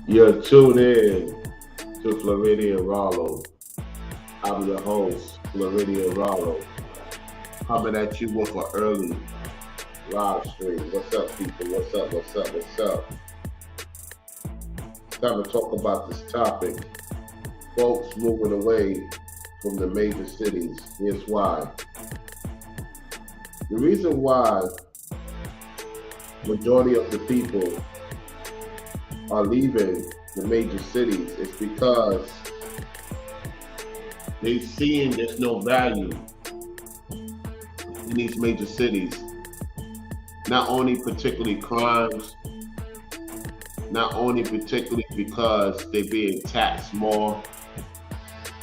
You're tuned in to Floridian Rollo. I'm your host, Floridian Rollo, coming at you with an early live stream. What's up, people? What's up? What's up? What's up? It's time to talk about this topic. Folks moving away from the major cities. Here's why. The reason why majority of the people are leaving the major cities is because they seeing there's no value in these major cities. Not only particularly crimes, not only particularly because they're being taxed more,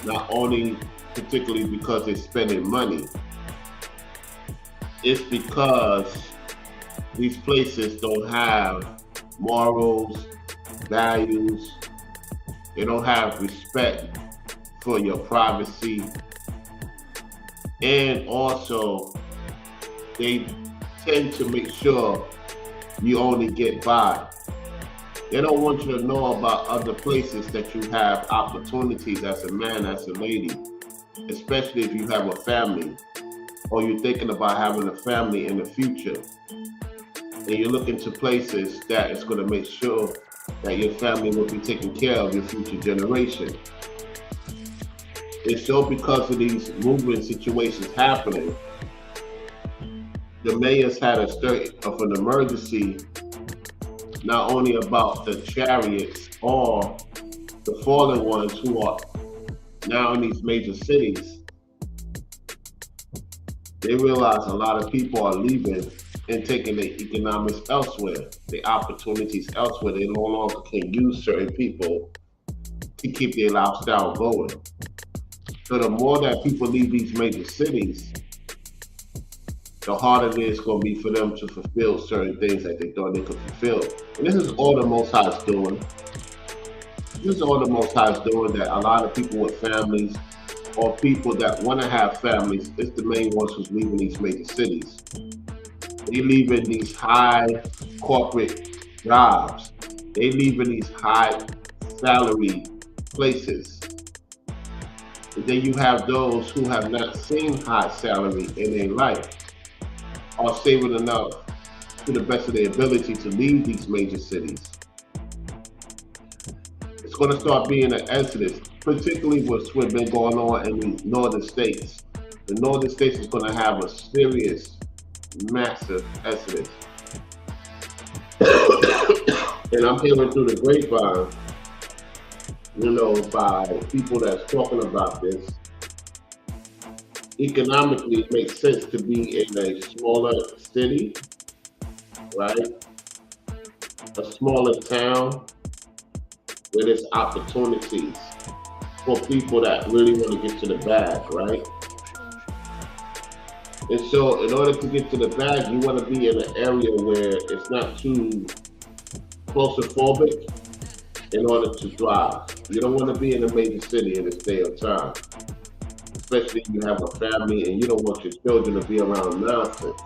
not only particularly because they're spending money. It's because these places don't have morals, values, they don't have respect for your privacy, and also they tend to make sure you only get by. They don't want you to know about other places that you have opportunities as a man, as a lady, especially if you have a family or you're thinking about having a family in the future. And you're looking to places that is going to make sure that your family will be taking care of your future generation. It's so because of these movement situations happening, the mayors had a state of an emergency, not only about the chariots or the fallen ones who are now in these major cities. They realize a lot of people are leaving and taking their economics elsewhere, the opportunities elsewhere. They no longer can use certain people to keep their lifestyle going. So the more that people leave these major cities, the harder it is going to be for them to fulfill certain things that they thought they could fulfill. And this is all the Most High is doing. This is all the Most High is doing, that a lot of people with families or people that want to have families, it's the main ones who's leaving these major cities. They leaving these high corporate jobs. They leaving these high salary places. And then you have those who have not seen high salary in their life, are saving enough to the best of their ability to leave these major cities. It's going to start being an exodus, particularly what's been going on in the northern states. The northern states is going to have a serious, massive exodus. And I'm hearing through the grapevine, by people that's talking about this, economically it makes sense to be in a smaller city, right? A smaller town where there's opportunities for people that really want to get to the bag, right? And so in order to get to the bag, you want to be in an area where it's not too claustrophobic in order to thrive. You don't want to be in a major city in this day of time, especially if you have a family and you don't want your children to be around nonsense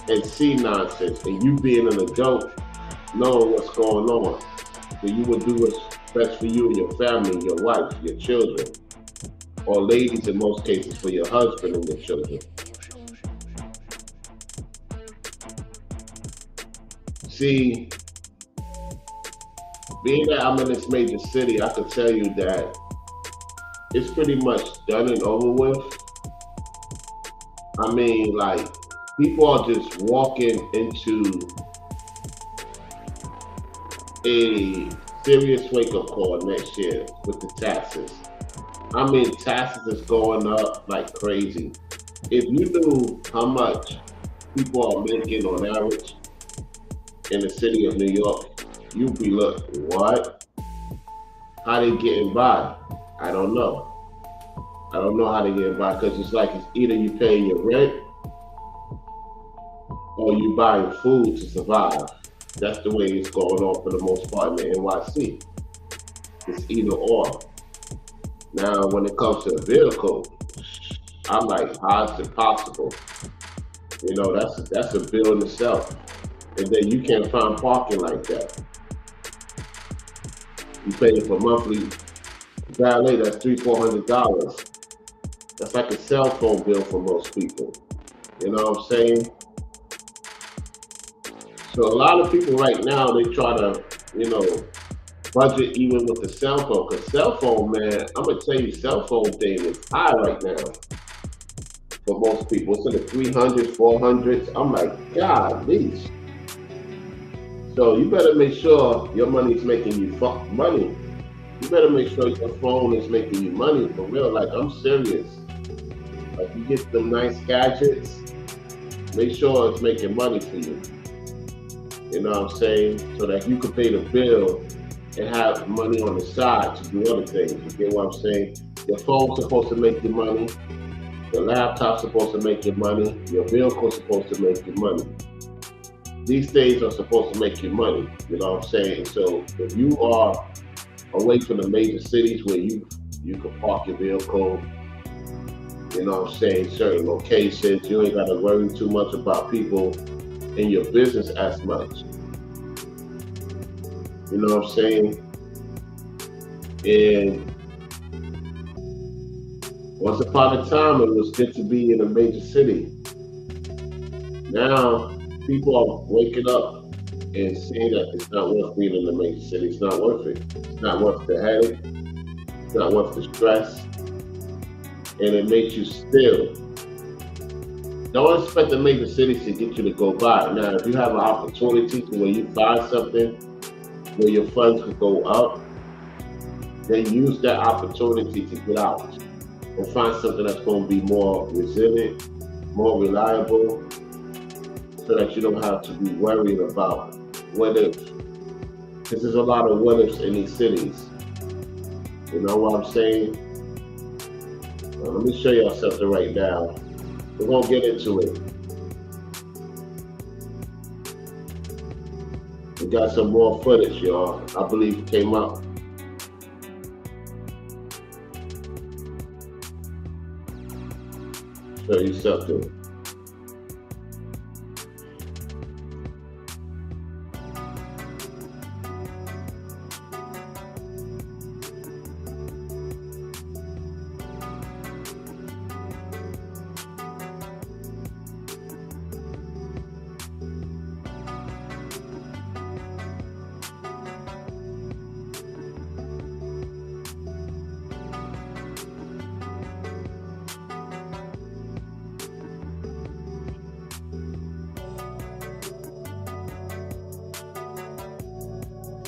and see nonsense, and you being an adult knowing what's going on. So you would do what's best for you and your family, your wife, your children, or ladies in most cases for your husband and your children. See, being that I'm in this major city, I can tell you that it's pretty much done and over with. I mean, like, people are just walking into a serious wake-up call next year with the taxes. I mean, taxes is going up like crazy. If you knew how much people are making on average in the city of New York, you'd be like, what? How they getting by? I don't know. I don't know how they get by, because it's like it's either you paying your rent or you buying food to survive. That's the way it's going on for the most part in the NYC. It's either or. Now, when it comes to the vehicle, I'm like, how is it possible? That's a bill in itself. And then you can't find parking like that. You pay for monthly valet, that's $300-400. That's like a cell phone bill for most people. You know what I'm saying? So a lot of people right now, they try to, budget even with the cell phone. Because cell phone, man, I'm going to tell you, cell phone thing is high right now for most people. It's in the 300s, 400s. I'm like, God, please. So you better make sure your money's making you money. You better make sure your phone is making you money for real. Like, I'm serious. Like, you get them nice gadgets, make sure it's making money for you. You know what I'm saying? So that you can pay the bill and have money on the side to do other things. You get what I'm saying? Your phone's supposed to make you money. Your laptop's supposed to make you money. Your vehicle's supposed to make you money. These things are supposed to make you money. You know what I'm saying? So if you are away from the major cities where you can park your vehicle, you know what I'm saying, certain locations, you ain't got to worry too much about people in your business as much. You know what I'm saying? And once upon a time, it was good to be in a major city. Now, people are waking up and saying that it's not worth being in a major city. It's not worth it. It's not worth the headache. It's not worth the stress. And it makes you still. Don't expect the major cities to get you to go by. Now, if you have an opportunity to where you find something where your funds could go up, then use that opportunity to get out and find something that's going to be more resilient, more reliable, so that you don't have to be worried about what if. Because there's a lot of what ifs in these cities. You know what I'm saying? Let me show y'all something right now. We're going to get into it. We got some more footage, y'all. I believe it came up. Show you something.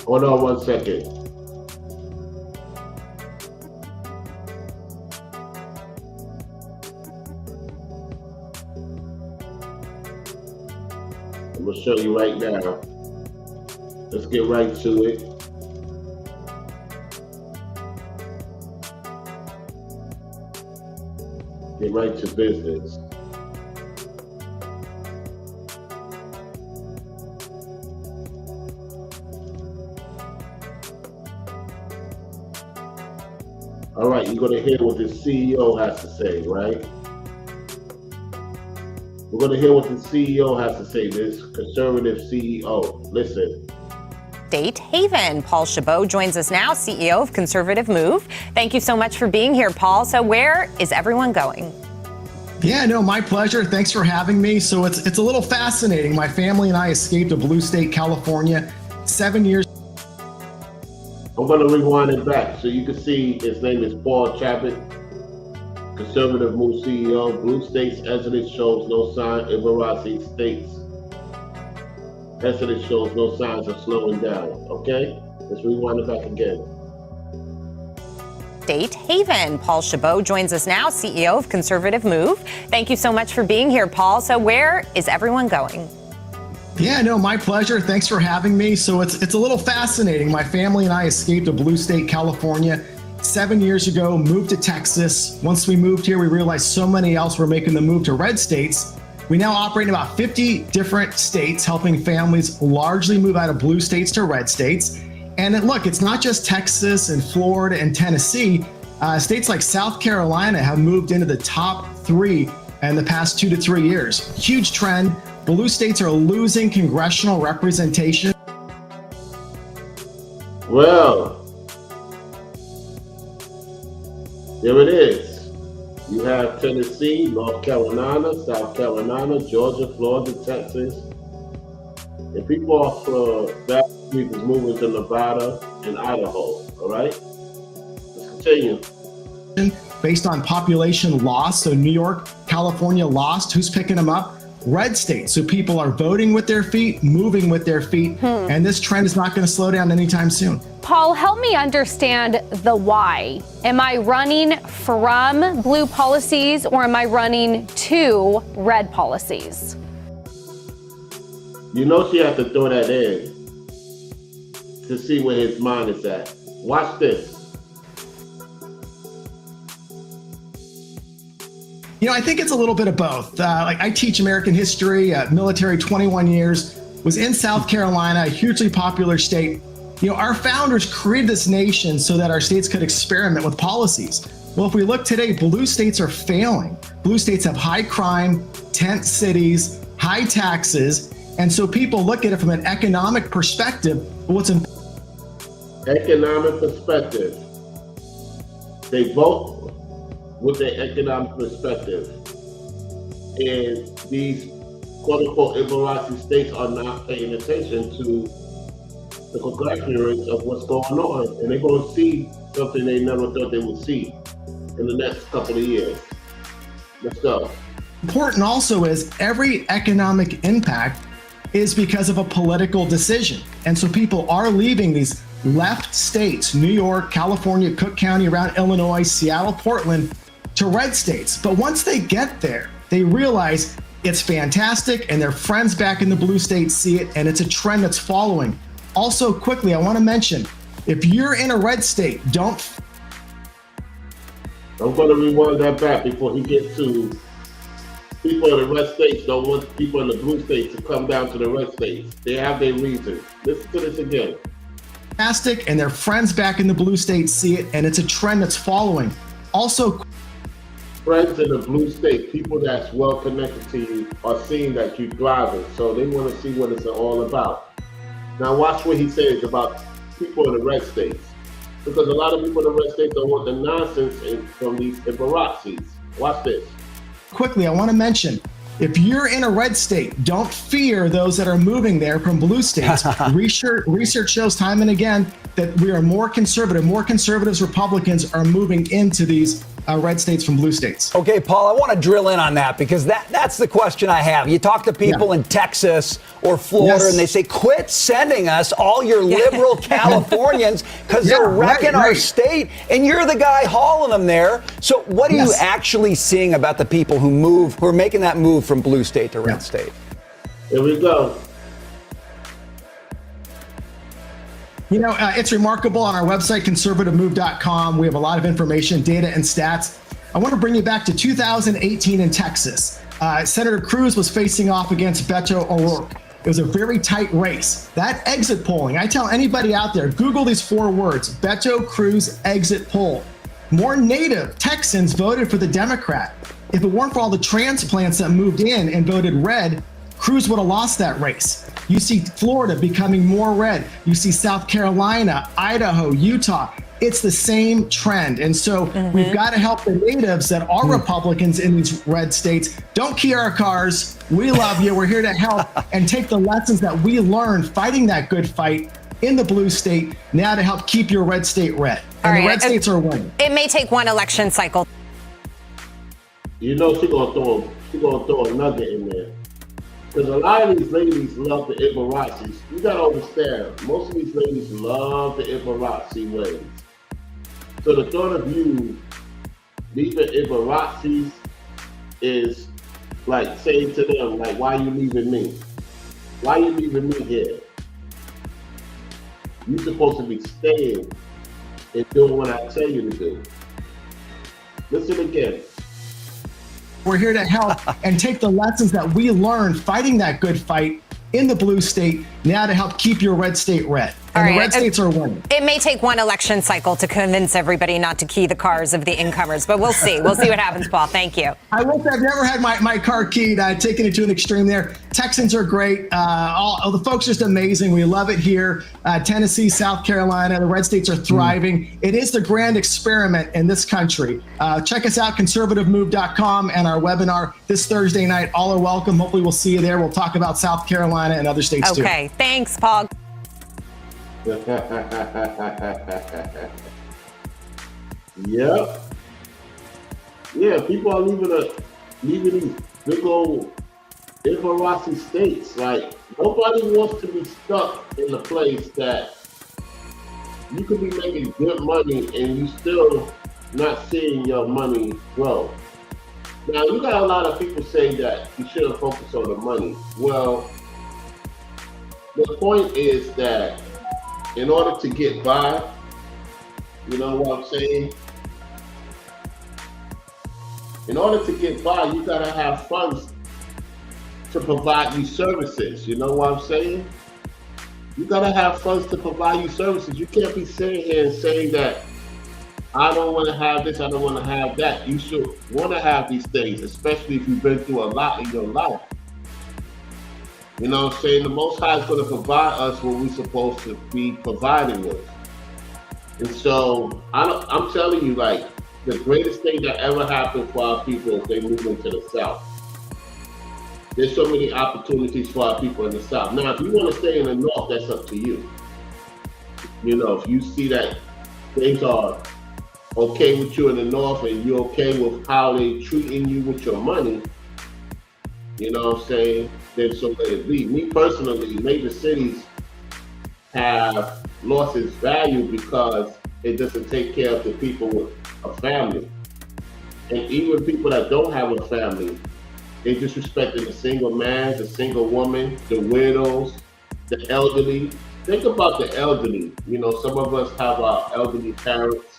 Hold on 1 second. I'm gonna show you right now. Let's get right to it. Get right to business. All right, you're going to hear what the CEO has to say, right? We're going to hear what the CEO has to say, this conservative CEO. Listen. State Haven. Paul Chabot joins us now, CEO of Conservative Move. Thank you so much for being here, Paul. So where is everyone going? Yeah, no, my pleasure. Thanks for having me. So it's a little fascinating. My family and I escaped a blue state, California, 7 years. I'm going to rewind it back so you can see his name is Paul Chabot, Conservative Move CEO. Blue states exodus shows no sign. Ibarasi states exodus shows no signs of slowing down. Okay, let's rewind it back again. State Haven. Paul Chabot joins us now, CEO of Conservative Move. Thank you so much for being here, Paul. So where is everyone going? Yeah, no, my pleasure. Thanks for having me. So it's a little fascinating. My family and I escaped a blue state, California, 7 years ago, moved to Texas. Once we moved here, we realized so many else were making the move to red states. We now operate in about 50 different states, helping families largely move out of blue states to red states. And look, it's not just Texas and Florida and Tennessee. States like South Carolina have moved into the top 3 in the past 2 to 3 years. Huge trend. Blue states are losing congressional representation. Well, There it is. You have Tennessee, North Carolina, South Carolina, Georgia, Florida, Texas. And people off that street is moving to Nevada and Idaho, all right? Let's continue. Based on population loss, so New York, California lost. Who's picking them up? Red states. So people are voting with their feet, moving with their feet, and this trend is not going to slow down anytime soon. Paul, help me understand the why. Am I running from blue policies or am I running to red policies? You know she has to throw that in to see where his mind is at. Watch this. You know, I think it's a little bit of both. Like I teach American history, military 21 years, was in South Carolina, a hugely popular state. You know, our founders created this nation so that our states could experiment with policies. Well, if we look today, blue states are failing. Blue states have high crime, tent cities, high taxes. And so people look at it from an economic perspective. Economic perspective. They vote with their economic perspective. And these quote-unquote Ibaraki states are not paying attention to the conglomerate of what's going on. And they're going to see something they never thought they would see in the next couple of years. Let's go. Important also is every economic impact is because of a political decision. And so people are leaving these left states, New York, California, Cook County, around Illinois, Seattle, Portland, to red states. But once they get there, they realize it's fantastic and their friends back in the blue states see it, and it's a trend that's following. Also, quickly, I want to mention, if you're in a red state, I'm going to rewind that back before he gets to people in the red states don't want people in the blue states to come down to the red states. They have their reasons. Listen to this again. Fantastic, and their friends back in the blue states see it, and it's a trend that's following. Also, friends in the blue state, people that's well connected to you, are seeing that you're thriving, so they want to see what it's all about. Now watch what he says about people in the red states, because a lot of people in the red states don't want the nonsense from these Ibarakis. Watch this. Quickly, I want to mention, if you're in a red state, don't fear those that are moving there from blue states. Research shows time and again that we are more conservative. More conservatives, Republicans are moving into these red states from blue states. Okay, Paul, I want to drill in on that because that's the question I have. You talk to people in Texas or Florida and they say, quit sending us all your liberal Californians because they're wrecking our state and you're the guy hauling them there. So what are you actually seeing about the people who are making that move from blue state to red state? Here we go. You know, it's remarkable. On our website, conservativemove.com, we have a lot of information, data, and stats. I want to bring you back to 2018 in Texas. Senator Cruz was facing off against Beto O'Rourke. It was a very tight race. That exit polling, I tell anybody out there, Google these 4 words, Beto Cruz exit poll. More native Texans voted for the Democrat. If it weren't for all the transplants that moved in and voted red, Cruz would have lost that race. You see Florida becoming more red. You see South Carolina, Idaho, Utah. It's the same trend. And so we've got to help the natives that are Republicans in these red states. Don't key our cars. We love you. We're here to help and take the lessons that we learned fighting that good fight in the blue state now to help keep your red state red. And the red states are winning. It may take one election cycle. You know she's gonna throw a nugget in there. Because a lot of these ladies love the Ibarakis. You gotta understand, most of these ladies love the Ibaraki ways. So the thought of you leaving Ibarakis is like saying to them, like, why are you leaving me? Why are you leaving me here? You're supposed to be staying and doing what I tell you to do. Listen again. We're here to help and take the lessons that we learned fighting that good fight in the blue state now to help keep your red state red. And the red states are winning. It may take one election cycle to convince everybody not to key the cars of the incomers, but we'll see. We'll see what happens, Paul. Thank you. I will say I've never had my car keyed. I've taken it to an extreme there. Texans are great. All the folks just amazing. We love it here. Tennessee, South Carolina, the red states are thriving. It is the grand experiment in this country. Check us out, conservativemove.com, and our webinar this Thursday night. All are welcome. Hopefully we'll see you there. We'll talk about South Carolina and other states too. Okay, thanks, Paul. Yep. Yeah, people are leaving these big old Embarrassing states. Like, nobody wants to be stuck in a place that you could be making good money and you still not seeing your money grow. Now, you got a lot of people saying that you shouldn't focus on the money. Well, the point is that in order to get by, you know what I'm saying? In order to get by, you gotta have funds to provide you services. You know what I'm saying? You gotta have funds to provide you services. You can't be sitting here and saying that I don't want to have this, I don't want to have that. You should want to have these things, especially if you've been through a lot in your life. You know what I'm saying? The Most High is going to provide us what we're supposed to be providing with. And so I'm telling you, like, the greatest thing that ever happened for our people is they move into the South. There's so many opportunities for our people in the South. Now, if you want to stay in the North, that's up to you. You know, if you see that things are okay with you in the North and you're okay with how they're treating you with your money, you know what I'm saying, then so let it be. Me personally, major cities have lost its value because it doesn't take care of the people with a family. And even people that don't have a family, they disrespecting the single man, the single woman, the widows, the elderly. Think about the elderly. You know, some of us have our elderly parents.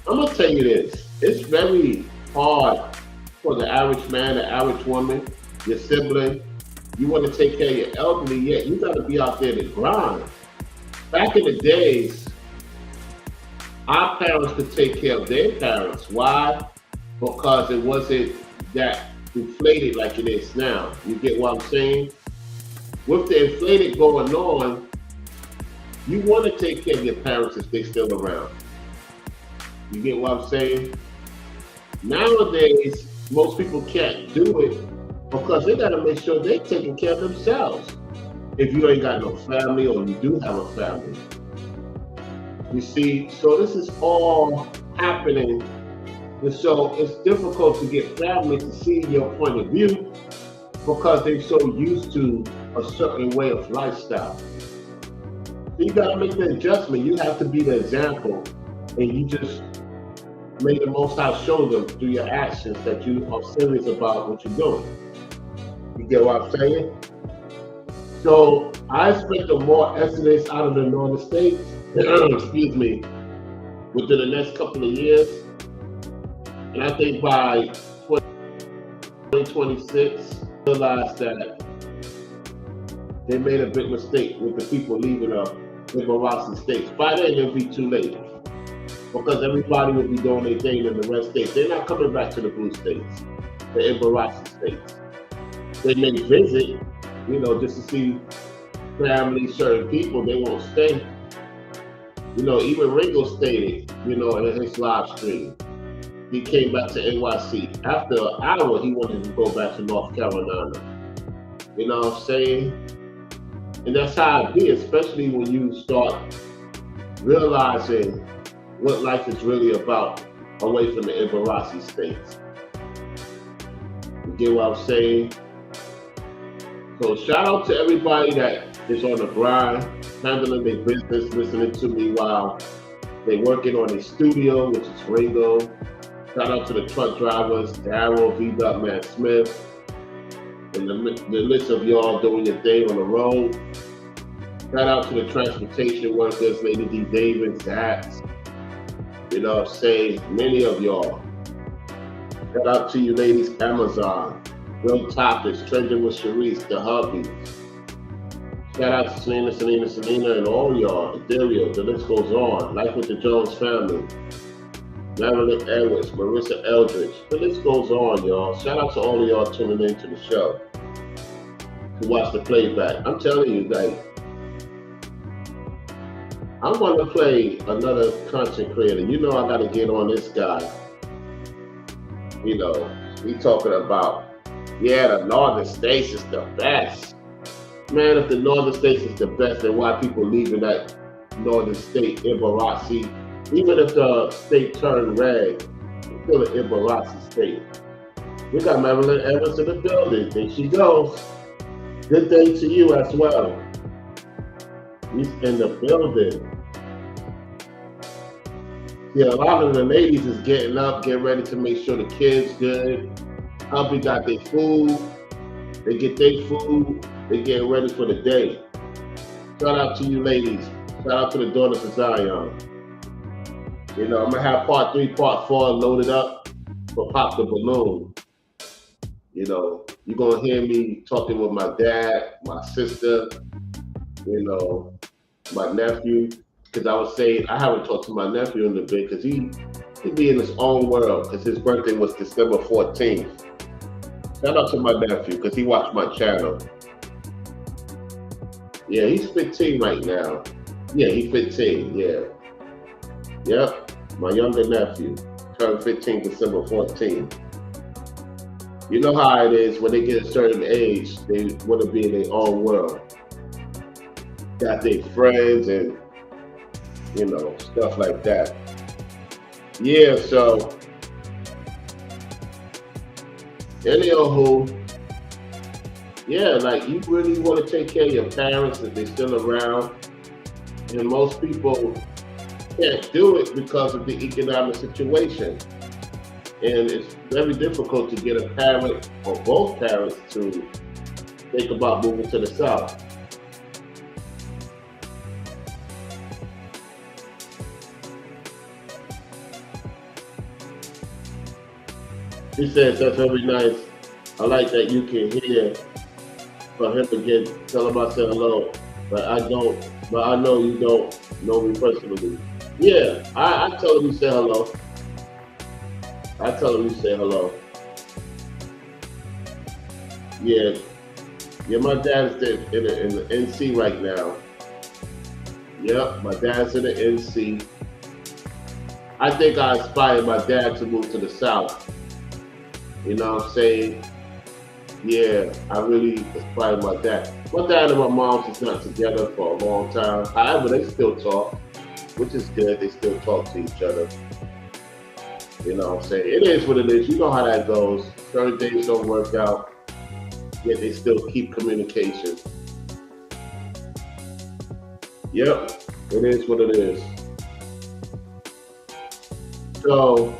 I'm gonna tell you this, it's very hard for the average man, the average woman, your sibling. You want to take care of your elderly, yet you got to be out there to grind. Back in the days, our parents could take care of their parents. Why? Because it wasn't that inflated like it is now. You get what I'm saying? With the inflated going on, you want to take care of your parents if they're still around. You get what I'm saying? Nowadays, most people can't do it because they gotta make sure they're taking care of themselves. If you ain't got no family or you do have a family. You see, so this is all happening. And so it's difficult to get family to see your point of view because they're so used to a certain way of lifestyle. So you gotta make the adjustment. You have to be the example and you just make the Most High show them through your actions that you are serious about what you're doing. You get what I'm saying? So I expect a more exodus out of the northern states, excuse me, within the next couple of years. And I think by 2026, realize that they made a big mistake with the people leaving the Embarrassing states. By then, it'll be too late. Because everybody will be doing their thing in the red states. They're not coming back to the blue states, the Embarrassing states. They may visit, you know, just to see family, certain people, they won't stay. You know, even Ringo stated, you know, in his live stream, he came back to NYC. After an hour, he wanted to go back to North Carolina. You know what I'm saying? And that's how it be, especially when you start realizing what life is really about away from the Embarrassing states. You get what I'm saying? So shout out to everybody that is on the grind, handling their business, listening to me while they're working on a studio, which is Ringo. Shout out to the truck drivers, Darryl, V-Dot, Matt Smith, and the list of y'all doing your thing on the road. Shout out to the transportation workers, Lady D. Davis, Dax. You know what I'm saying? Many of y'all. Shout out to you ladies, Amazon, Real Topics, Trending with Sharice, The Hubby. Shout out to Selena, and all y'all. Dario, the list goes on. Life with the Jones family. Marilyn Edwards, Marissa Eldridge. The list goes on, y'all. Shout out to all of y'all tuning into the show to watch the playback. I'm telling you, like, I'm going to play another content creator. You know I got to get on this guy. You know, we talking about, yeah, the Northern States is the best. Man, if the Northern States is the best, then why people leaving that Northern State, Ibarasi? Even if the state turned red, it's still an Ibarasi state. We got Marilyn Evans in the building. There she goes. Good day to you as well. He's in the building. Yeah, a lot of the ladies is getting up, getting ready to make sure the kids good. Hubby got their food. They get their food. They getting ready for the day. Shout out to you ladies. Shout out to the daughters of Zion. You know, I'm gonna have part 3, part 4 loaded up for Pop the Balloon. You know, you're gonna hear me talking with my dad, my sister, you know, my nephew. Because I was saying, I haven't talked to my nephew in a bit because he be in his own world because his birthday was December 14th. Shout out to my nephew because he watched my channel. Yeah, he's 15 right now. Yeah, he's 15, yeah. Yep, my younger nephew turned 15 December 14th. You know how it is when they get a certain age, they want to be in their own world. Got their friends and, you know, stuff like that. Yeah, so, anywho, yeah, like you really want to take care of your parents if they're still around. And most people can't do it because of the economic situation. And it's very difficult to get a parent or both parents to think about moving to the South. He says that's very nice. I like that you can hear from him again. Tell him I said hello, but I know you don't know me personally. Yeah, I tell him you say hello. I tell him you say hello. Yeah, my dad's in the NC right now. Yep, my dad's in the NC. I think I inspired my dad to move to the South. You know what I'm saying? Yeah, I really inspired my dad. My dad and my mom is not together for a long time. However, they still talk, which is good. They still talk to each other. You know what I'm saying? It is what it is. You know how that goes. Certain days don't work out, yet they still keep communication. Yep, it is what it is. So,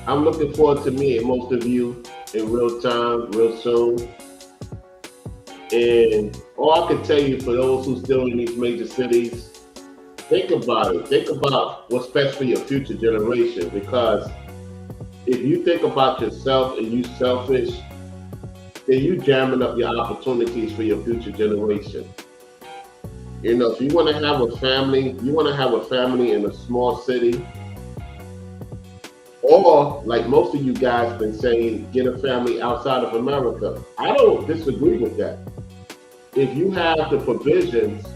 I'm looking forward to meeting most of you in real time, real soon. And all I can tell you for those who still in these major cities, think about it. Think about what's best for your future generation, because if you think about yourself and you selfish, then you jamming up your opportunities for your future generation. You know, if you want to have a family, in a small city, or like most of you guys been saying, get a family outside of America. I don't disagree with that. If you have the provisions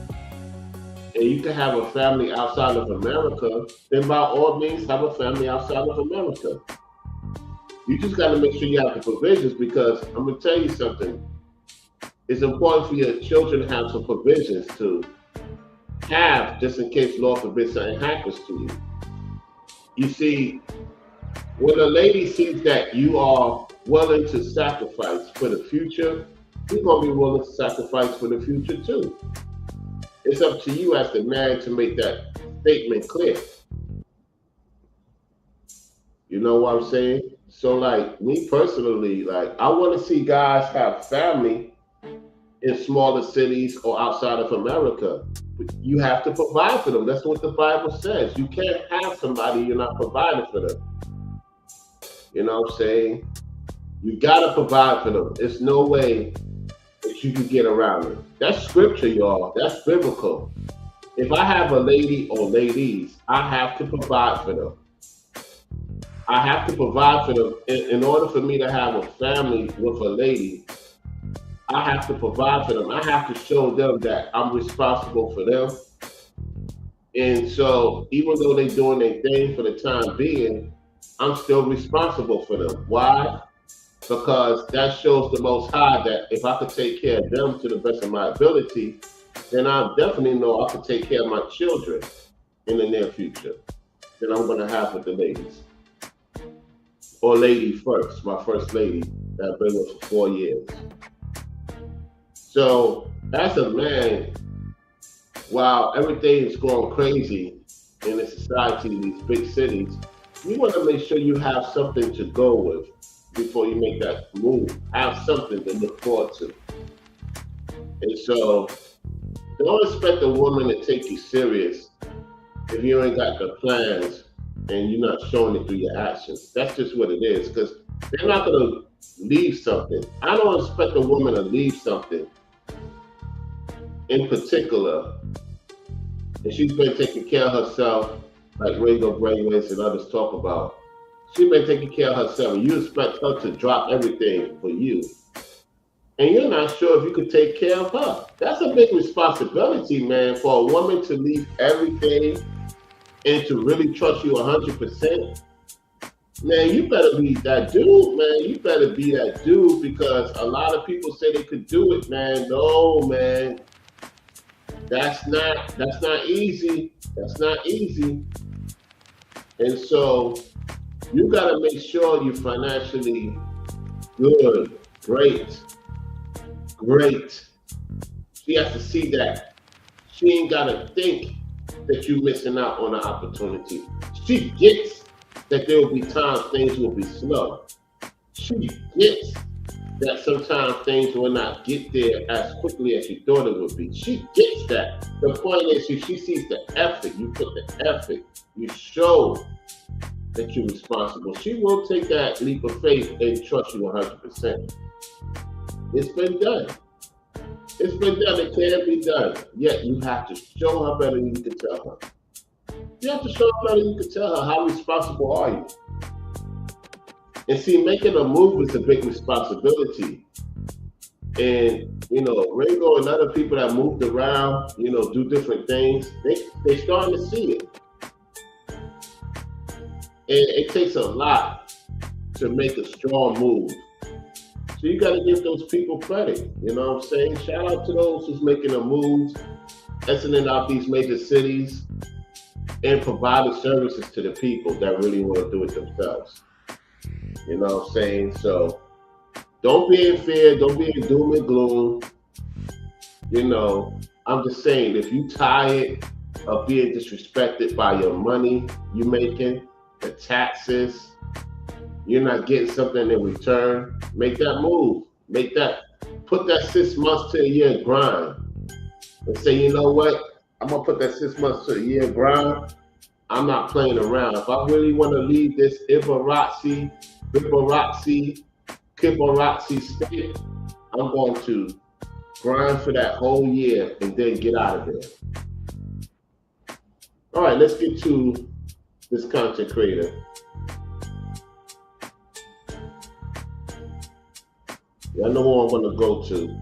and you can have a family outside of America, then by all means have a family outside of America. You just got to make sure you have the provisions, because I'm going to tell you something. It's important for your children to have some provisions to have, just in case, Lord forbid, something happens to you. You see, when a lady sees that you are willing to sacrifice for the future, you're going to be willing to sacrifice for the future too. It's up to you as the man to make that statement clear. You know what I'm saying? So like me personally, like I want to see guys have family in smaller cities or outside of America. You have to provide for them. That's what the Bible says. You can't have somebody you're not providing for them. You know what I'm saying? You gotta provide for them. There's no way that you can get around it. That's scripture, y'all. That's biblical. If I have a lady or ladies, I have to provide for them. I have to provide for them. In order for me to have a family with a lady, I have to provide for them. I have to show them that I'm responsible for them. And so even though they're doing their thing for the time being, I'm still responsible for them. Why? Because that shows the Most High that if I could take care of them to the best of my ability, then I definitely know I could take care of my children in the near future that I'm going to have with the ladies. Or lady first, my first lady that I've been with for 4 years. So as a man, while everything is going crazy in the society, in these big cities, you want to make sure you have something to go with before you make that move. Have something to look forward to. And so don't expect a woman to take you serious if you ain't got the plans and you're not showing it through your actions. That's just what it is, because they're not going to leave something. I don't expect a woman to leave something in particular, and she's been taking care of herself, like Ringo Brainwaves and others talk about. She's been taking care of herself, and you expect her to drop everything for you. And you're not sure if you could take care of her. That's a big responsibility, man, for a woman to leave everything and to really trust you 100%. Man, you better be that dude, man. You better be that dude, because a lot of people say they could do it, man. No, man. That's not easy. That's not easy. And so you got to make sure you're financially good, great. She has to see that. She ain't got to think that you're missing out on an opportunity. She gets that there will be times things will be slow. She gets that sometimes things will not get there as quickly as you thought it would be. She gets that. The point is, she sees the effort. You put the effort. You show that you're responsible. She will take that leap of faith and trust you 100%. It's been done. It's been done. It can be done. Yet you have to show her better than you can tell her. You have to show her better than you can tell her. How responsible are you? And see, making a move is a big responsibility. And, Ringo and other people that moved around, do different things, they starting to see it. And it takes a lot to make a strong move. So you got to give those people credit. You know what I'm saying? Shout out to those who's making a move, exiting out these major cities, and providing services to the people that really want to do it themselves. You know what I'm saying? So don't be in fear. Don't be in doom and gloom. I'm just saying, if you tired of being disrespected by your money you're making, the taxes, you're not getting something in return, make that move. Put that 6 months to a year grind. And say, you know what? I'm going to put that 6 months to a year grind. I'm not playing around. If I really want to leave this Ibaraki state, I'm going to grind for that whole year and then get out of there. All right, let's get to this content creator. Y'all know who I'm going to go to.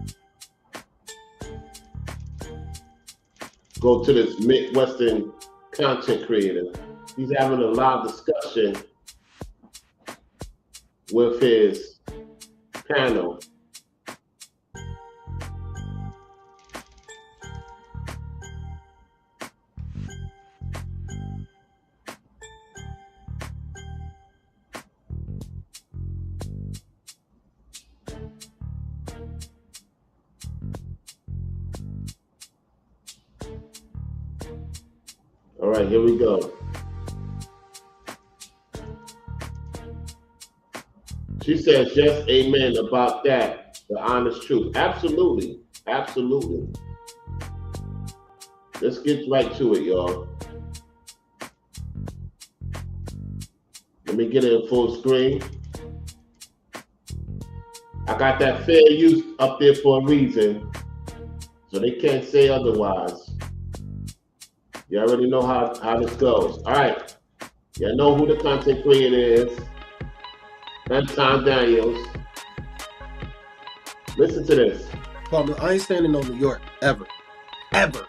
Go to this Midwestern content creator. He's having a live discussion with his panel. All right, here we go. She says, yes, amen about that. The honest truth. Absolutely. Absolutely. Let's get right to it, y'all. Let me get it in full screen. I got that fair use up there for a reason, so they can't say otherwise. You already know how this goes. All right. You know who the content creator is. Anton Daniels. Listen to this. I ain't standing on New York, ever. Ever.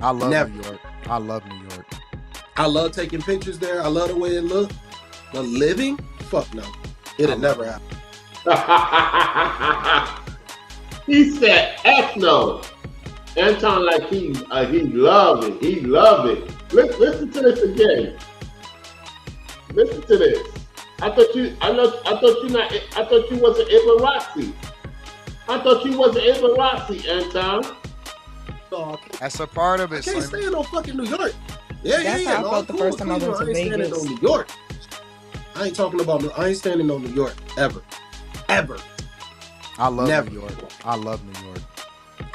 I love Never. New York. I love New York. I love taking pictures there. I love the way it looks. But living? Fuck no. It'll never happen. He said, F no. Anton, like he loved it. He loved it. Listen to this again. Listen to this. I thought you wasn't Ibarazi. I thought you wasn't Ibarazi, Anton. That's a part of it. I can't stand on fucking New York. Yeah. That's how I felt the first time I went to Vegas. I ain't standing on New York. I ain't standing on New York, ever. Ever. I love Never. New York. I love New York.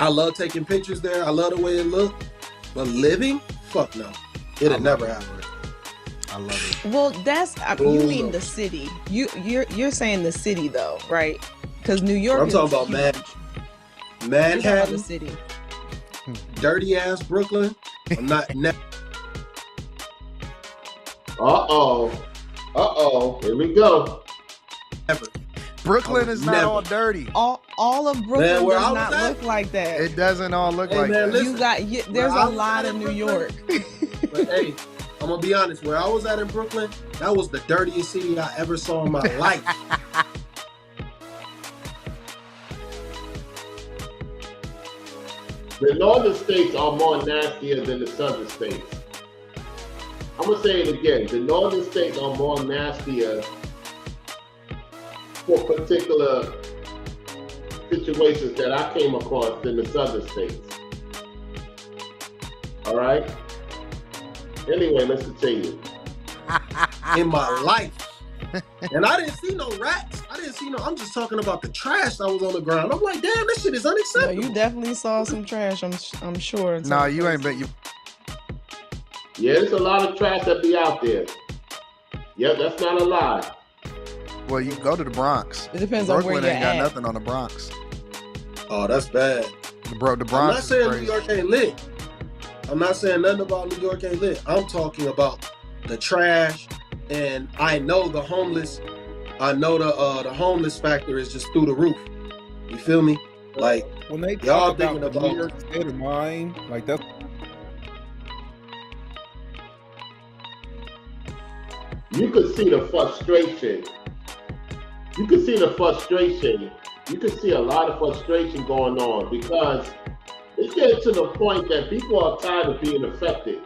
I love taking pictures there. I love the way it looks. But living? Fuck no. It'll never happen. I love it. Well, you mean the city. You're saying the city though, right? Because New York. I'm talking about Manhattan, the city. dirty ass Brooklyn. I'm not. Here we go. Never. Brooklyn is not never. all dirty. All of Brooklyn Man, where does I not was at, look like that. It doesn't all look like man, that. listen. There's Where I a was lot at of in New York. But hey, I'm gonna be honest. Where I was at in Brooklyn, that was the dirtiest city I ever saw in my life. The northern states are more nastier than the southern states. I'm gonna say it again. The northern states are more nastier for particular situations that I came across than the southern states. All right? Anyway, let's continue. In my life. And I didn't see no rats. I'm just talking about the trash that was on the ground. I'm like, damn, this shit is No, unacceptable. you definitely saw some trash. I'm sure. Nah, you ain't bet you. Yeah, there's a lot of trash that be out there. Yep, that's not a lie. Well, you go to the Bronx. It depends on Brooklyn where ain't you're got at. nothing on the Bronx. Oh, that's bad. The Bronx I'm not is saying crazy. New York ain't lit. I'm not saying nothing about New York ain't lit. I'm talking about the trash, and I know the homeless. I know the homeless factor is just through the roof. You feel me? Like when they y'all talk thinking about about New York state of mind, like that. You could see the frustration. You could see the frustration. You could see a lot of frustration going on because it's getting to the point that people are tired of being affected.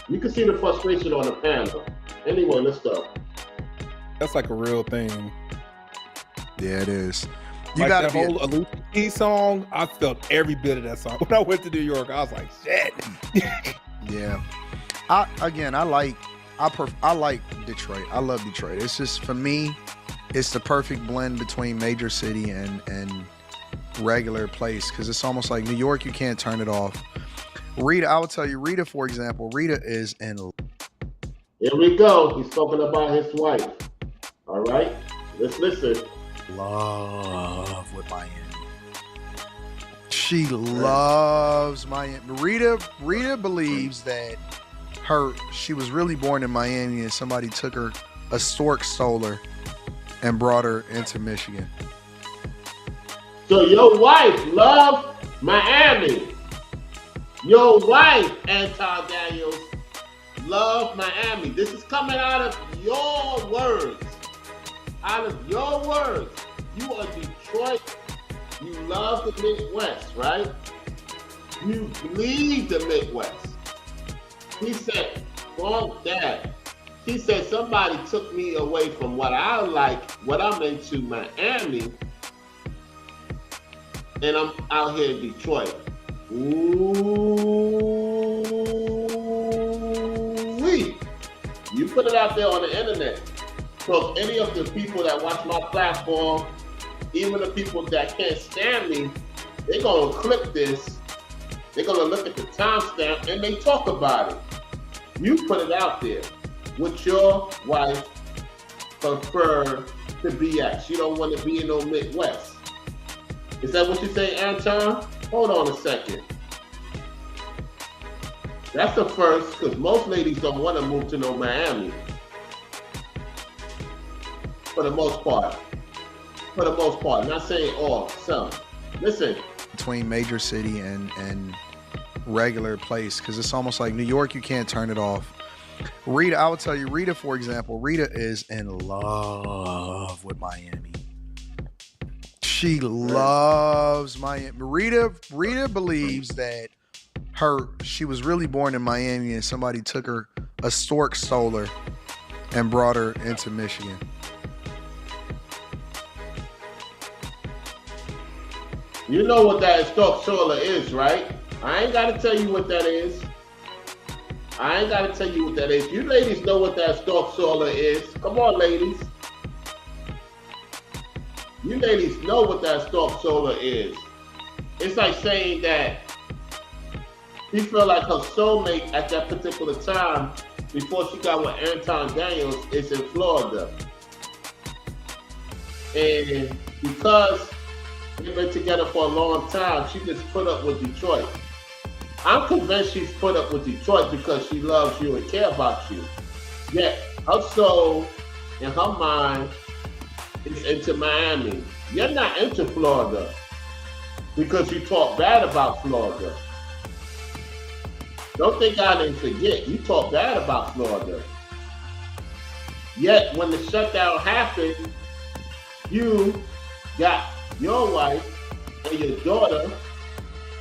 You can see the frustration on the panel. Anyway, let's go. That's like a real thing. Yeah, it is. You Like gotta that be. whole Alicia Keys song. I felt every bit of that song when I went to New York. I was like, shit. Yeah. I like Detroit. I love Detroit. It's just, for me, it's the perfect blend between major city and regular place, because it's almost like New York, you can't turn it off. Rita, I will tell you, Rita, for example, Rita is in. Here we go. He's talking about his wife. All right, let's listen. Love with Miami. She loves Miami. Rita believes that she was really born in Miami and somebody took her, a stork stole her and brought her into Michigan. So your wife loves Miami. Your wife, Anton Daniels, love Miami. This is coming out of your words. Out of your words. You are Detroit. You love the Midwest, right? You bleed the Midwest. He said, fuck that. He said, somebody took me away from what I like, what I'm into, Miami, and I'm out here in Detroit. Ooh-wee. You put it out there on the internet. So if any of the people that watch my platform, even the people that can't stand me, they're gonna click this, they're gonna look at the timestamp and they talk about it. You put it out there. Would your wife prefer to be at. She don't want to be in no Midwest. Is that what you say, Anton? Hold on a second. That's the first, because most ladies don't want to move to no Miami. For the most part. Not saying all, some. Listen. Between major city and regular place, because it's almost like New York, you can't turn it off. Rita, I would tell you, Rita, for example, Rita is in love with Miami. She loves Miami. Rita believes that she was really born in Miami and somebody took her, a stork stole her and brought her into Michigan. You know what that stork solar is, right? I ain't got to tell you what that is. You ladies know what that stork solar is. Come on, ladies. You ladies know what that stork solar is. It's like saying that she felt like her soulmate at that particular time before she got with Anton Daniels is in Florida. And because they've been together for a long time, she just put up with Detroit. I'm convinced she's put up with Detroit because she loves you and care about you. Yet her soul and her mind is into Miami. You're not into Florida because you talk bad about Florida. Don't think I didn't forget. You talk bad about Florida. Yet when the shutdown happened, you got your wife and your daughter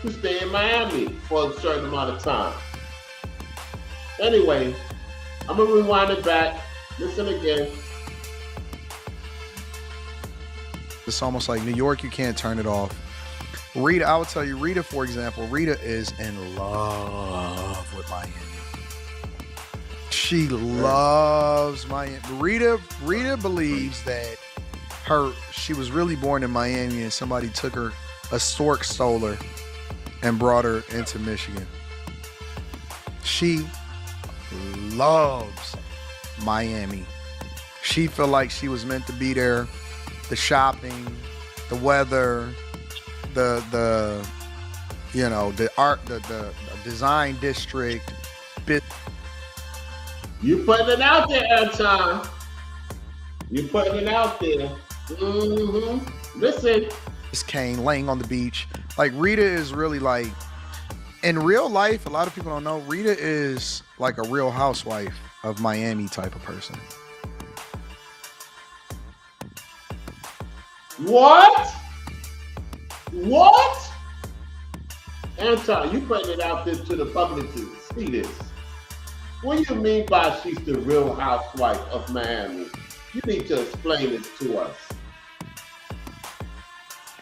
to stay in Miami for a certain amount of time. Anyway, I'm gonna rewind it back. Listen again. It's almost like New York, you can't turn it off. Rita, I would tell you, Rita, for example, Rita is in love with Miami. She loves Miami. Rita believes that she was really born in Miami and somebody took her, a stork stole her and brought her into Michigan. She loves Miami. She felt like she was meant to be there. The shopping, the weather, the art, the design district. You putting it out there, Anton. You putting it out there. Mm-hmm. Listen. It's Kane laying on the beach. Like, Rita is really like, in real life, a lot of people don't know, Rita is like a real housewife of Miami type of person. What? Anton, you putting it out there to the public to see this. What do you mean by she's the real housewife of Miami? You need to explain this to us.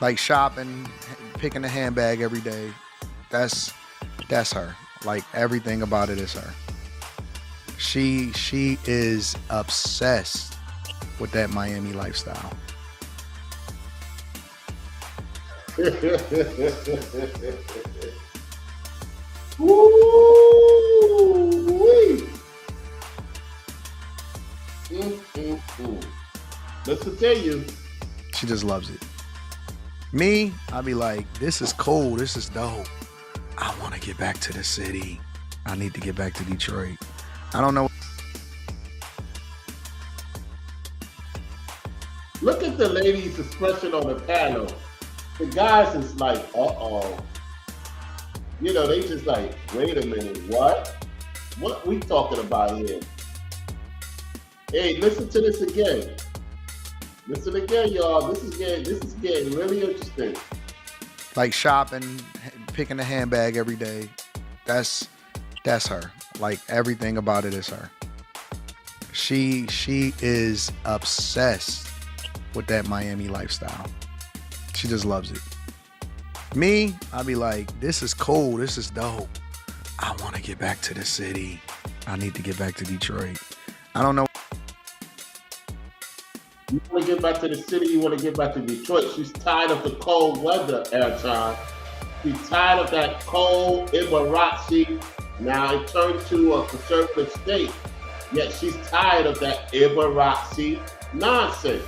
Like shopping, picking a handbag every day. That's her. Like, everything about it is her. She is obsessed with that Miami lifestyle. Woo-wee. Listen to you. She just loves it. Me, I'd be like, this is cool. This is dope. I want to get back to the city. I need to get back to Detroit. I don't know. Look at the ladies' expression on the panel. The guys is like, uh-oh. You know, they just like, wait a minute, what? What we talking about here? Hey, listen to this again. Listen again, y'all. This is getting really interesting. Like shopping, picking a handbag every day. That's her. Like, everything about it is her. She is obsessed with that Miami lifestyle. She just loves it. Me, I'd be like, this is cool. This is dope. I want to get back to the city. I need to get back to Detroit. I don't know. You want to get back to the city, you want to get back to Detroit. She's tired of the cold weather, Anton. She's tired of that cold Ibarazi. Now it turned to a conservative state. Yet she's tired of that Ibarazi nonsense.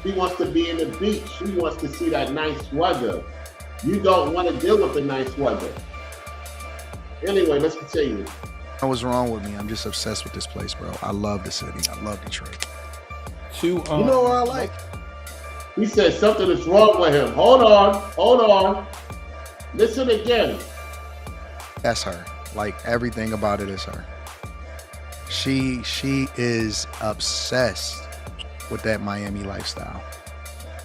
She wants to be in the beach. She wants to see that nice weather. You don't want to deal with the nice weather. Anyway, let's continue. What's wrong with me? I'm just obsessed with this place, bro. I love the city. I love Detroit. You know what I like? He said something is wrong with him. Hold on. Listen again. That's her. Like, everything about it is her. She is obsessed with that Miami lifestyle.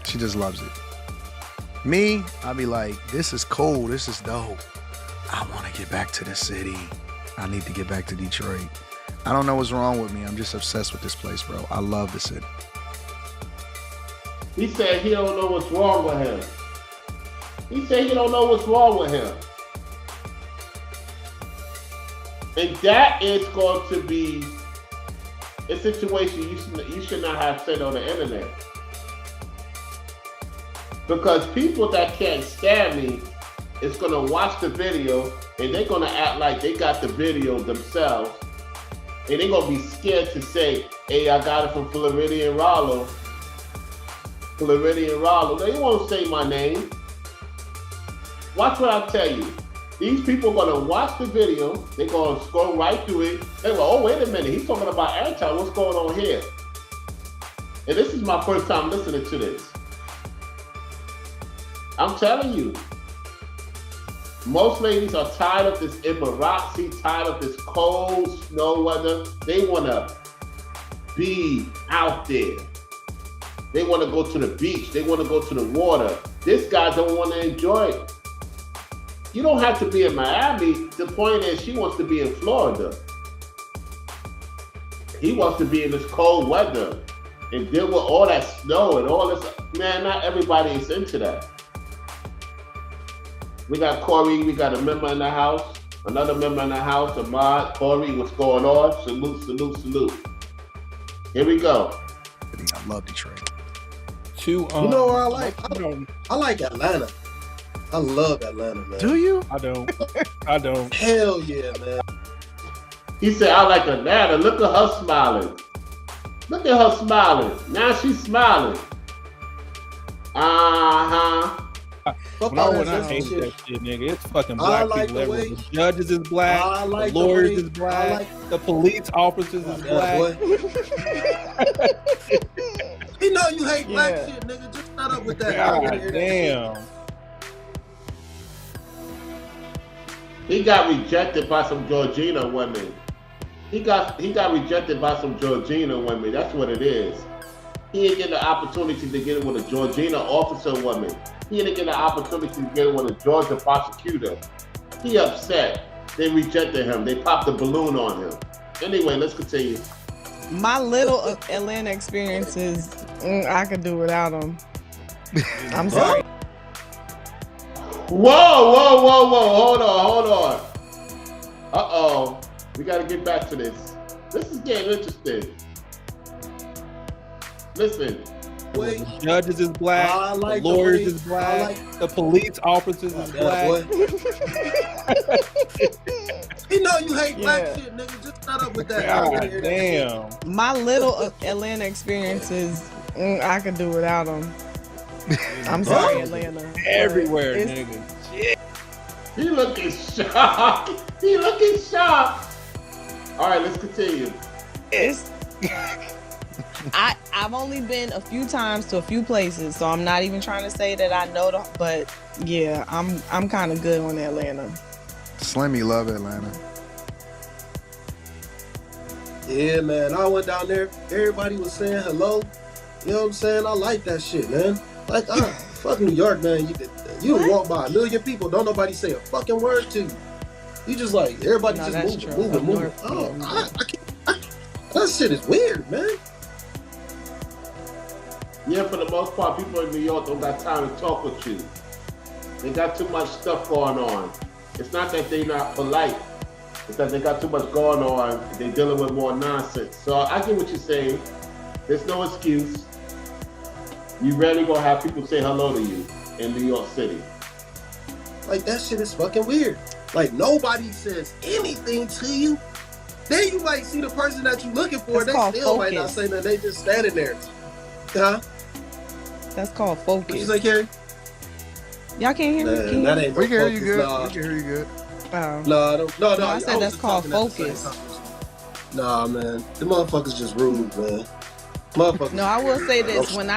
She just loves it. Me, I'll be like, this is cool. This is dope. I want to get back to the city. I need to get back to Detroit. I don't know what's wrong with me. I'm just obsessed with this place, bro. I love the city. He said he don't know what's wrong with him. He said he don't know what's wrong with him. And that is going to be a situation you should not have said on the internet. Because people that can't stand me is going to watch the video and they're going to act like they got the video themselves. And they're going to be scared to say, hey, I got it from Floridian Rollo. They won't say my name. Watch what I tell you. These people are going to watch the video. They're going to scroll right through it. They're like, oh, wait a minute. He's talking about Anton. What's going on here? And this is my first time listening to this. I'm telling you. Most ladies are tired of this Ibarazi, tired of this cold snow weather. They want to be out there. They want to go to the beach. They want to go to the water. This guy don't want to enjoy it. You don't have to be in Miami. The point is, she wants to be in Florida. He wants to be in this cold weather and deal with all that snow and all this. Man, not everybody is into that. We got Corey. We got a member in the house. Another member in the house. Ahmad. Corey, what's going on? Salute. Here we go. I love Detroit. You know what I like? I like Atlanta. I love Atlanta, man. Do you? I don't. Hell yeah, man. He said, I like Atlanta. Look at her smiling. Now she's smiling. Uh-huh. When I hate that shit, nigga. It's fucking black like people everywhere. way- The judges is black. the lawyers way- is black. like- The police officers is black. You know you hate black shit, nigga. Just shut up with that. God damn. He got rejected by some Georgina women. He got rejected by some Georgina women. That's what it is. He didn't get the opportunity to get it with a Georgina officer woman. He didn't get the opportunity to get it with a Georgia prosecutor. He upset. They rejected him. They popped a balloon on him. Anyway, let's continue. My little Atlanta experiences, I could do without them. I'm sorry. Whoa. Hold on. Uh-oh. We got to get back to this. This is getting interesting. Listen. The judges is black. The lawyers is black. The police officers is black. You know you hate black shit, nigga. Just shut up with that. God damn. My little Atlanta experiences, I could do without them. I'm sorry, Atlanta. Everywhere, It's- nigga. Shit. He looking shocked. All right, let's continue. It's I've only been a few times to a few places, so I'm not even trying to say that I know but yeah, I'm kind of good on Atlanta. Slimmy love Atlanta. Yeah, man. I went down there. Everybody was saying hello. You know what I'm saying? I like that shit, man. Like, fuck New York, man. You walk by a million people, don't nobody say a fucking word to you. You just like, everybody No, just that's moving. true. Oh, I can't. That shit is weird, man. Yeah, for the most part, people in New York don't got time to talk with you. They got too much stuff going on. It's not that they're not polite. It's that they got too much going on. They're dealing with more nonsense. So I get what you're saying. There's no excuse. You rarely gonna have people say hello to you in New York City. Like, that shit is fucking weird. Like, nobody says anything to you. Then you might see the person that you're looking for. It's They called still might not focus. say that. They just standing there. Huh? That's called What focus. you say, Carrie? Y'all can't hear me? Can you That hear ain't me? We can hear you focus, good. nah. We can hear you good. Oh. No, I don't. No, I said was that's just called talking at the same focus. time. Nah, man. The motherfuckers just rude, man. Motherfuckers. No, I will say this: Oh, when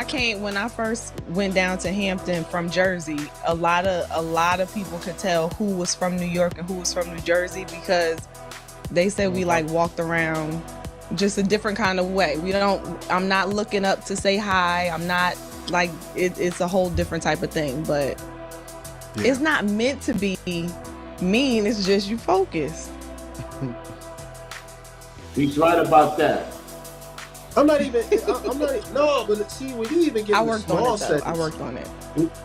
I first went down to Hampton from Jersey, a lot of people could tell who was from New York and who was from New Jersey because they said we like walked around just a different kind of way. I'm not looking up to say hi. I'm not like it's a whole different type of thing, but it's not meant to be mean. It's just you focused. He's right about that. I'm not even. No, but see, when you even get I in the worked on small it though. settings, I worked on it.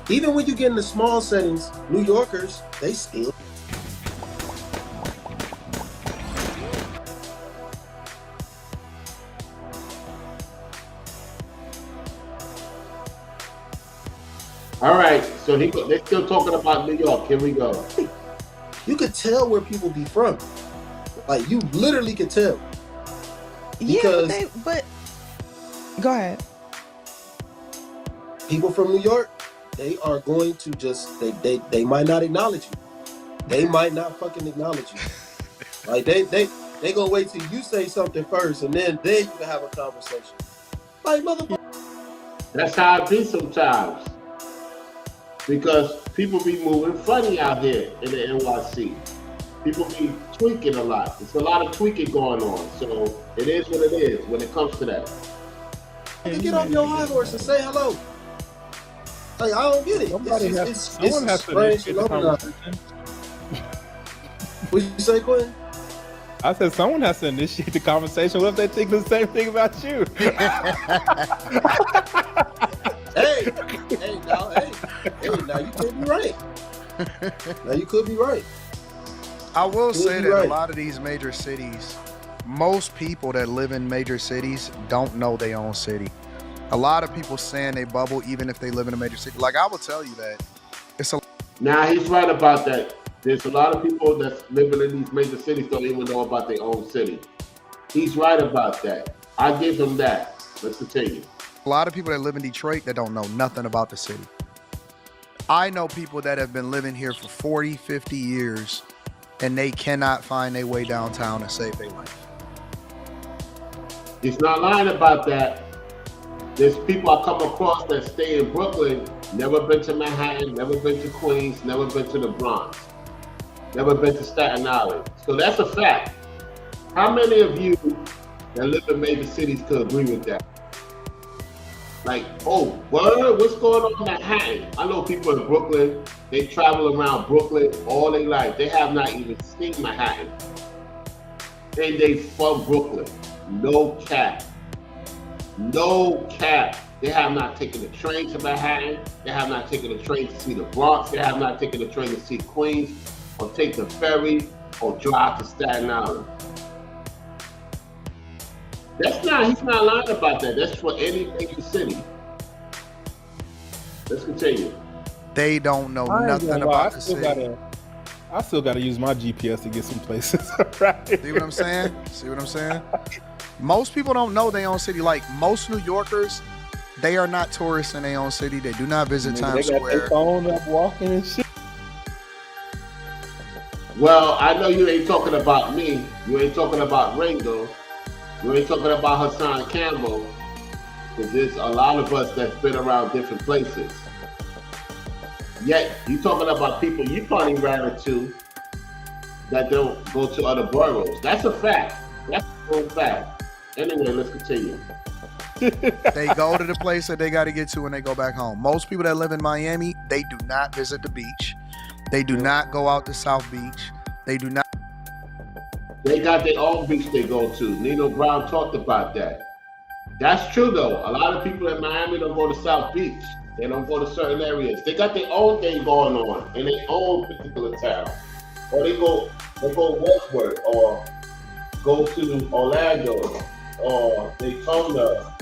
even when you get in the small settings, New Yorkers, they still. All right, so they're still talking about New York. Here we go. You could tell where people be from. Like you literally could tell. Because but go ahead. people from New York, they are going to just they might not acknowledge you. They might not fucking acknowledge you. Like they gonna wait till you say something first, and then you can have a conversation. Like motherfucker. That's how it be sometimes. Because people be moving funny out here in the NYC. People be tweaking a lot. There's a lot of tweaking going on. So it is what it is when it comes to that. Get off your high horse and say hello. Like I don't get it. Someone has to strange initiate the phenomenon. conversation. What you say, Quinn? I said someone has to initiate the conversation. What if they think the same thing about you? Hey, now you could be right. Now you could be right. I will say that right. a lot of these major cities, most people that live in major cities don't know their own city. A lot of people saying they bubble even if they live in a major city. Like I will tell you that it's a. Now he's right about that. There's a lot of people that's living in these major cities don't even know about their own city. He's right about that. I give him that. Let's continue. A lot of people that live in Detroit that don't know nothing about the city. I know people that have been living here for 40, 50 years and they cannot find their way downtown and save their life. He's not lying about that. There's people I come across that stay in Brooklyn, never been to Manhattan, never been to Queens, never been to the Bronx, never been to Staten Island. So that's a fact. How many of you that live in major cities could agree with that? Like, oh, what? What's going on in Manhattan? I know people in Brooklyn, they travel around Brooklyn all their life. They have not even seen Manhattan. And they from Brooklyn. No cap. No cap. They have not taken the train to Manhattan. They have not taken the train to see the Bronx. They have not taken the train to see Queens, or take the ferry, or drive to Staten Island. He's not lying about that. That's for any major city. Let's continue. They don't know nothing about the city. I still gotta use my GPS to get some places. Right? See what I'm saying? See what I'm saying? Most people don't know their own city. Like most New Yorkers, they are not tourists in their own city. They do not visit Times They got Square. their phone up walking and shit. Well, I know you ain't talking about me. You ain't talking about Ringo. You ain't talking about Hassan Campbell. Because there's a lot of us that's been around different places. Yet, you talking about people you probably ran into that don't go to other boroughs. That's a fact. That's a real fact. Anyway, let's continue. They go to the place that they got to get to when they go back home. Most people that live in Miami, they do not visit the beach. They do not go out to South Beach. They do not. They got their own beach they go to. Nino Brown talked about that. That's true though. A lot of people in Miami don't go to South Beach. They don't go to certain areas. They got their own thing going on in their own particular town. Or they go westward or go to Orlando or Daytona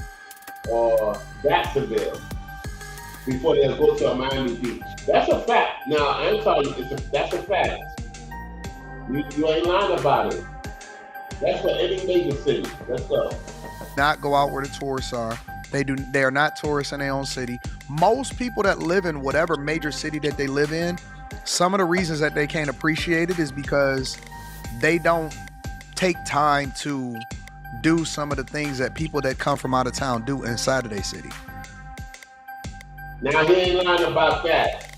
or Jacksonville before they go to a Miami Beach. That's a fact. Now, I'm telling you, that's a fact. You ain't lying about it. That's for any major city. Let's go. Not go out where the tourists are. They are not tourists in their own city. most people that live in whatever major city that they live in, some of the reasons that they can't appreciate it is because they don't take time to do some of the things that people that come from out of town do inside of their city. Now, he ain't lying about that.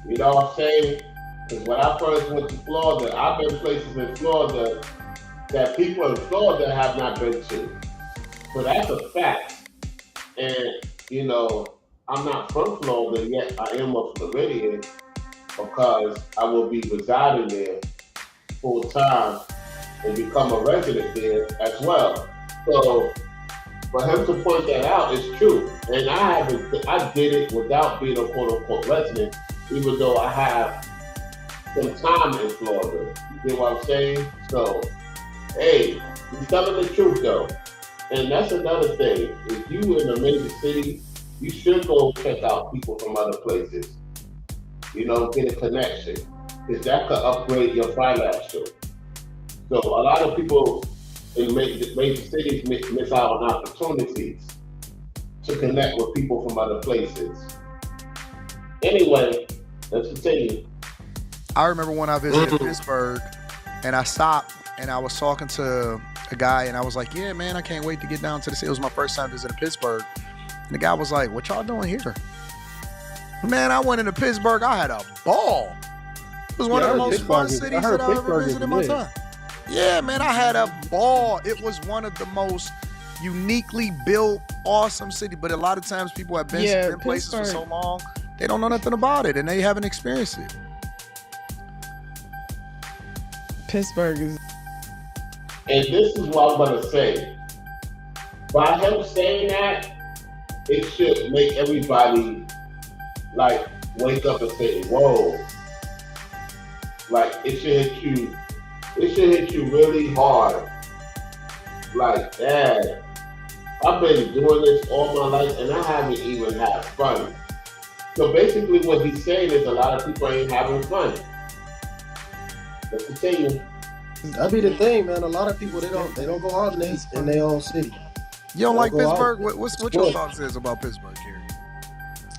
You know what I'm saying? Because when I first went to Florida, I've been places in Florida that people in Florida have not been to. So that's a fact. And, you know, I'm not from Florida yet. I am a Floridian because I will be residing there full time and become a resident there as well. So for him to point that out is true. And I did it without being a quote unquote resident, even though I have some time in Florida. You get what I'm saying? So, hey, he's telling the truth though. And that's another thing. If you in a major city, you should go check out people from other places. You know, get a connection. Because that could upgrade your financial. So a lot of people in major cities miss out on opportunities to connect with people from other places. Anyway, let's continue. I remember when I visited Pittsburgh and I stopped and I was talking to a guy and I was like, yeah, man, I can't wait to get down to the city. It was my first time visiting Pittsburgh. And the guy was like, what y'all doing here? Man, I went into Pittsburgh. I had a ball. It was one of the most fun cities that I ever visited in my time. Yeah, man, I had a ball. It was one of the most uniquely built, awesome cities. But a lot of times people have been in places for so long, they don't know nothing about it and they haven't experienced it. Pittsburgh is... And this is what I'm going to say. By him saying that, it should make everybody, like, wake up and say, whoa. Like, it should hit you really hard. Like, Dad, I've been doing this all my life and I haven't even had fun. So basically what he's saying is a lot of people ain't having fun. Let's continue. That'd be the thing, man. A lot of people, they don't go out in their own city. You don't like Pittsburgh? What your thoughts is about Pittsburgh, Carrie?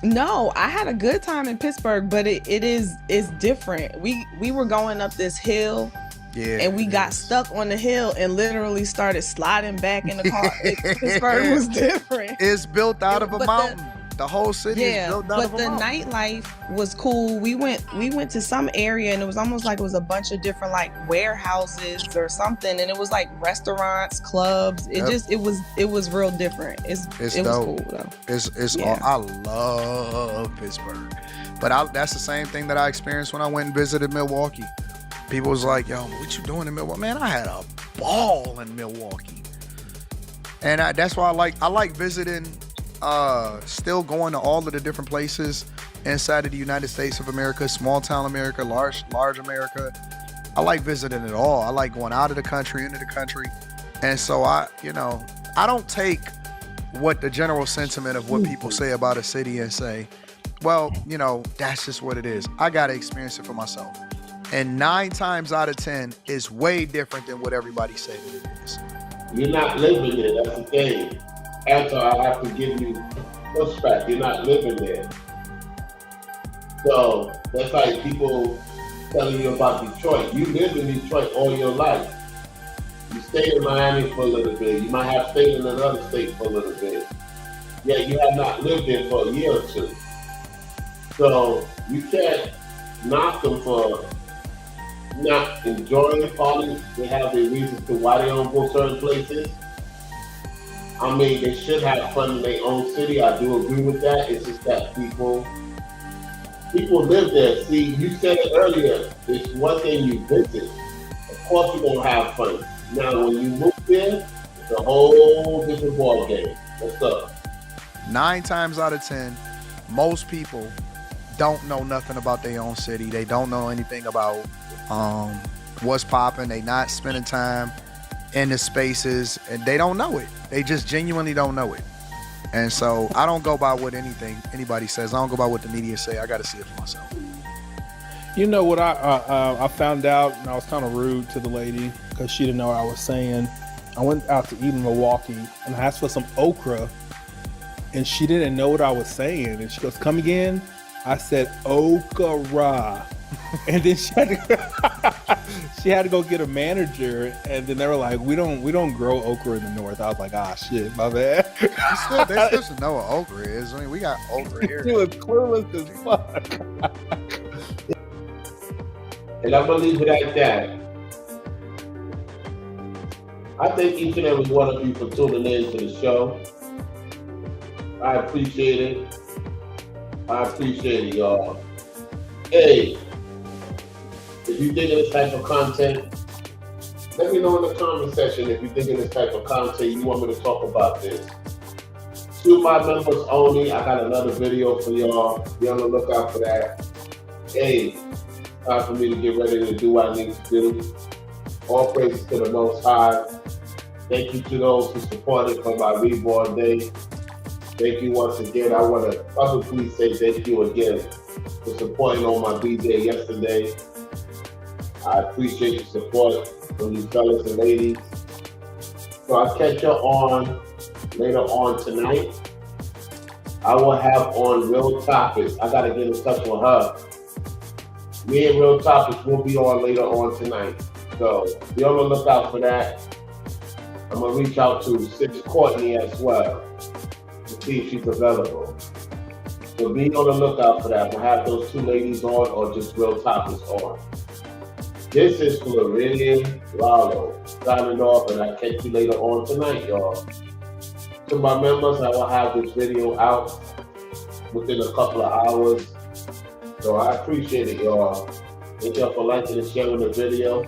No, I had a good time in Pittsburgh, but it's different. We were going up this hill, and we got stuck on the hill and literally started sliding back in the car. Pittsburgh was different. It's built out of a mountain. The whole city is built out of a mountain. But the nightlife was cool. We went to some area and it was almost like it was a bunch of different like warehouses or something, and it was like restaurants, clubs. It was real different. It was cool though. I love Pittsburgh, but that's the same thing that I experienced when I went and visited Milwaukee. People was like, "Yo, what you doing in Milwaukee?" Man, I had a ball in Milwaukee, and that's why I like visiting. Still going to all of the different places inside of the United States of America, small town America, large America. I like visiting it all. I like going out of the country, into the country. And so I don't take what the general sentiment of what people say about a city and say, well, that's just what it is. I got to experience it for myself. And 9 times out of 10 is way different than what everybody say that it is. You're not living it, that's the thing. After I have to give you pushback, you're not living there. So that's like people telling you about Detroit. You lived in Detroit all your life. You stayed in Miami for a little bit. You might have stayed in another state for a little bit. Yet you have not lived there for a year or two. So you can't knock them for not enjoying the parties. They have their reasons to why they don't go certain places. I mean, they should have fun in their own city. I do agree with that. It's just that people live there. See, you said it earlier. It's one thing you visit. Of course you're going to have fun. Now, when you move there, it's a whole different ball game. What's up? 9 times out of 10, most people don't know nothing about their own city. They don't know anything about what's popping. They not spending time in the spaces, and they don't know it. They just genuinely don't know it. And so I don't go by what anybody says. I don't go by what the media say. I got to see it for myself. You know what I found out, and I was kind of rude to the lady because she didn't know what I was saying. I went out to eat in Milwaukee, and I asked for some okra, and she didn't know what I was saying. And she goes, "Come again?" I said, "Okra." And then she had to go get a manager, and then they were like, "We don't grow okra in the north." I was like, "Ah, shit, my bad." They still should know what okra is. I mean, we got okra here. She was clueless as fuck. And I'm gonna leave it at that. I thank each and every one of you for tuning in to the show. I appreciate it. I appreciate it, y'all. Hey, if you dig this type of content, let me know in the comment section if you dig this type of content, you want me to talk about this. To my members only, I got another video for y'all. Be on the lookout for that. Hey, time for me to get ready to do what I need to do. All praises to the Most High. Thank you to those who supported for my reborn day. Thank you once again. I want to publicly say thank you again for supporting on my B-Day yesterday. I appreciate the support from you fellas and ladies. So I'll catch you on later on tonight. I will have on Real Topics. I got to get in touch with her. Me and Real Topics will be on later on tonight. So be on the lookout for that. I'm going to reach out to Sis Courtney as well to see if she's available. So be on the lookout for that. We'll have those two ladies on or just Real Topics on. This is Floridian Rollo signing off, and I'll catch you later on tonight, y'all. To my members, I will have this video out within a couple of hours. So I appreciate it, y'all. Thank y'all for liking and sharing the video.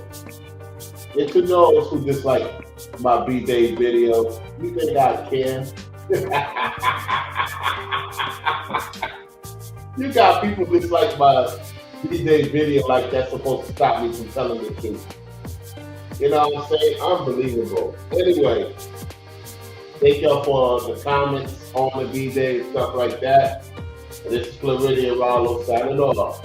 And to those who dislike my B-Day video, you think I care? You got people dislike my B-Day video like that's supposed to stop me from telling the truth. You know what I'm saying? Unbelievable. Anyway, thank y'all for the comments on the B-Day and stuff like that. And this is Floridian Rollo signing off.